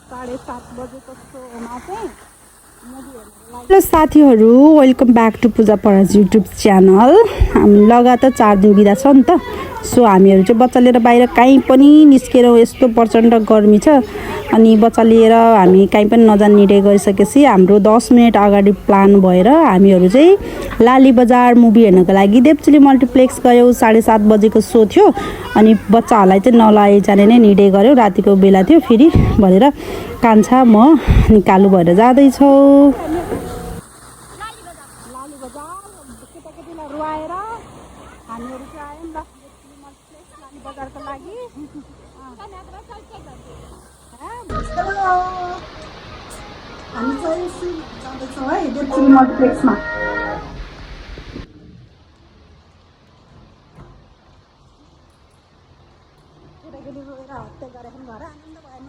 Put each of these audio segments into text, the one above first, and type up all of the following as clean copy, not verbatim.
7:30 बजेको सोमा चाहिँ हेलो साथीहरू, welcome back to Puja Paraj YouTube channel. हामी लगातार 4 दिन बिदा छ नि त। सो हामीहरू चाहिँ बच्चा लिएर बाहिर कहीँ पनि निस्केर यस्तो प्रचण्ड गर्मी छ अनि बच्चा लिएर हामी कहीँ पनि नजाने गरिसकेपछि हाम्रो 10 मिनट अगाडि प्लान भएर हामीहरू चाहिँ लाली बजार मुभी हेर्नको लागि देवचुली मल्टिप्लेक्स गयौँ। 7:30 बजेको सो थियो अनि बच्चाहरूलाई चाहिँ नलैजाने नै निडे गऱ्यौँ। रातिको बेला थियो फेरि भनेर कान्छा म निकालु भएर जाँदैछौँ। लाली बजार केटाकेटीलाई रुवाएर हामीहरू चाहिँ आयौँ ल देवचुली मल्टिप्लेक्स लाली बजारको लागि। हामी चाहिँ जाँदैछौँ है देवचुली मल्टिप्लेक्समा। केटाकेटी रोएर हत्या गरेको घर आनन्द भएन।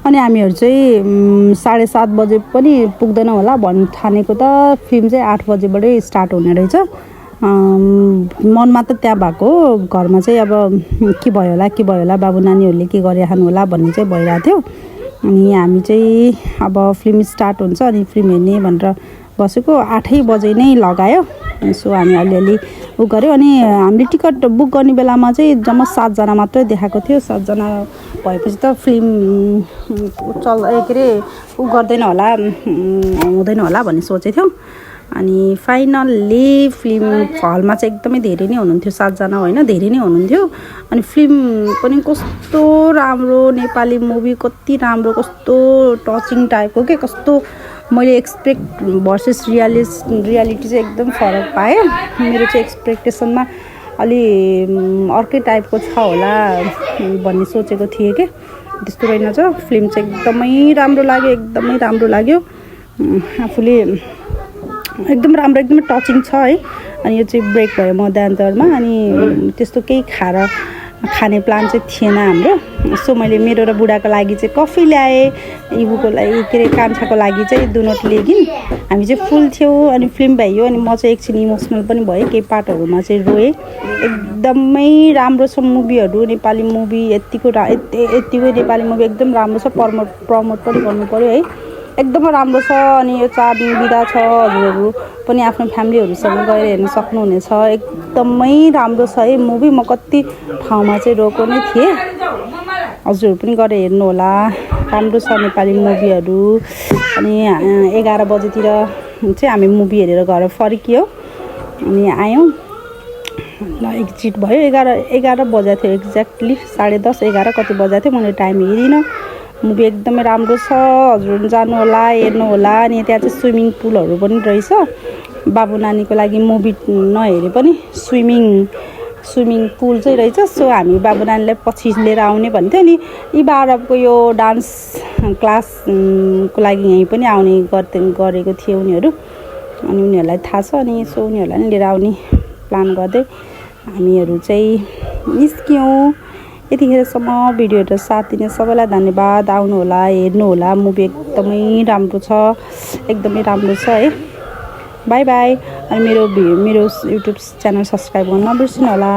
अनि हामीहरू चाहिँ 7:30 बजे पनि पुग्दैन होला भन्नु ठानेको त। फिल्म चाहिँ 8 बजेबाटै स्टार्ट हुने रहेछ। मनमा त त्यहाँ भएको घरमा चाहिँ अब के भयो होला बाबु नानीहरूले के गरिराख्नु होला भन्ने चाहिँ भइरहेको थियो। अनि हामी चाहिँ अब फिल्म स्टार्ट हुन्छ अनि फिल्म हेर्ने भनेर बसेको 8 बजे नै लगायो। सो हामी अलिअलि उ गऱ्यौँ अनि हामीले टिकट बुक गर्ने बेलामा चाहिँ जम्मा 7 जना मात्रै देखाएको थियो। 7 जना भएपछि त फिल्म के अरे उ गर्दैन होला हुँदैन होला भन्ने सोचेको थियौँ। अनि फाइनल्ली फिल्म हलमा चाहिँ एकदमै धेरै नै हुनुहुन्थ्यो। 7 जना होइन धेरै नै हुनुहुन्थ्यो। अनि फिल्म पनि कस्तो राम्रो नेपाली मुभी कति राम्रो कस्तो टचिङ टाइपको के कस्तो मैले एक्सपेक्ट भर्सेस रियालिटी चाहिँ एकदम फरक पाएँ। मेरो चाहिँ एक्सपेक्टेसनमा अलि अर्कै टाइपको छ होला भन्ने सोचेको थिएँ कि त्यस्तो रहेनछ। फिल्म चाहिँ एकदमै राम्रो लाग्यो आफूले एकदम राम्रो एकदमै टचिङ छ है। अनि यो चाहिँ ब्रेक भयो मध्यान्तरमा अनि त्यस्तो केही खाने प्लान चाहिँ थिएन हाम्रो। सो मैले मेरो र बुढाको लागि चाहिँ कफी ल्याएँ, इबुको लागि के अरे कान्छाको लागि चाहिँ दुनोट ल्याइदिउँ। हामी चाहिँ फुल थियौँ अनि फिल्म भइयो अनि म चाहिँ एकछिन इमोसनल पनि भएँ। केही पार्टहरूमा चाहिँ रोएँ। एकदमै राम्रो छ मुभीहरू नेपाली मुभी यत्तिकै नेपाली मुभी एकदम राम्रो छ। प्रमोट पनि गर्नु पऱ्यो है। एकदमै राम्रो छ। अनि यो 4 दिन बिदा छ। हजुरहरू पनि आफ्नो फ्यामिलीहरूसँग गएर हेर्न सक्नुहुनेछ। एकदमै राम्रो छ है मुभी। म कति ठाउँमा चाहिँ रोएको नै थिएँ। हजुरहरू पनि गएर हेर्नु होला। राम्रो छ नेपाली मुभीहरू। अनि 11 बजेतिर चाहिँ हामी मुभी हेरेर घर फर्कियौँ अनि आयौँ। ल एकजिट भयो 11 बजेको थियो एक्ज्याक्टली 10:30 11 कति बजेको थियो मैले टाइम हेरिनँ। मुभी एकदमै राम्रो छ। हजुरहरू जानु होला हेर्नु होला। अनि त्यहाँ चाहिँ स्विमिङ पुलहरू पनि रहेछ। बाबु नानीको लागि मुभी नहेरे पनि स्विमिङ पुल चाहिँ रहेछ। सो हामी बाबु नानीलाई पछि लिएर आउने भन्थ्यो। अनि यी 12को यो डान्स क्लासको लागि यहीँ पनि आउने गरेको थियो उनीहरू। अनि उनीहरूलाई थाहा छ अनि सो उनीहरूलाई नि लिएर आउने प्लान गर्दै हामीहरू चाहिँ निस्क्यौँ। यतिखेरसम्म भिडियोहरू साथ दिने सबैलाई धन्यवाद। आउनु होला हेर्नु होला। मुभी एकदमै राम्रो छ है। By by. अनि मेरो युट्युब च्यानल सब्सक्राइब गर्न नबिर्सिनु होला।